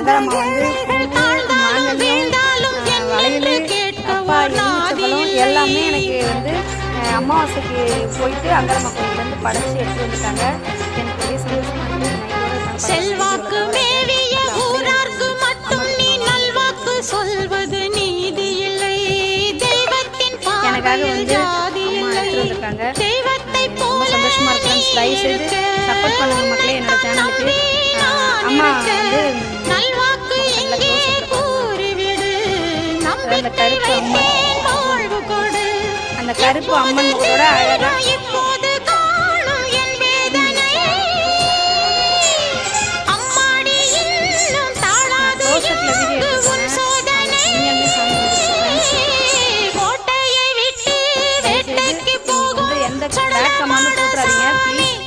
அங்காரம்மா வந்து மாங்கல்யம், வளையல், அப்பா எலுமிச்சம்பழம் எல்லாமே எனக்கு வந்து அமாவாசைக்கு போயிட்டு அங்காரம்மா கோயிலேருந்து படைச்சி எடுத்து வந்துட்டாங்க. எனக்கு பெரிய சந்தோஷமா இருக்குது. செல்வாக்கு மேவிய ஊரார்க்கு மட்டும் நீ நல்வாக்கு சொல்வது நீதி இல்லை. தெய்வத்தின் எனக்காக வந்து அம்மா எடுத்து வந்திருக்காங்க. ரொம்ப சந்தோஷமா இருக்கிறேன். தயவு செய்து சப்போர்ட் பண்ணுங்க மக்களே என்னோட சேனலுக்கு. அம்மா வந்து நல்வாக்கு எங்கே கூறிவிடு. அந்த கருப்பு அம்மன், அந்த கருப்பு அம்மனோட அழகா இப்போது காணும் என் வேதனை. அம்மாடி இன்னும் தாழாது உன் சோதனை. கோட்டையை விட்டு வேட்டைக்கு போகும் எந்த பேக் கமாண்டும் போட்டுறாதீங்க ப்ளீஸ்.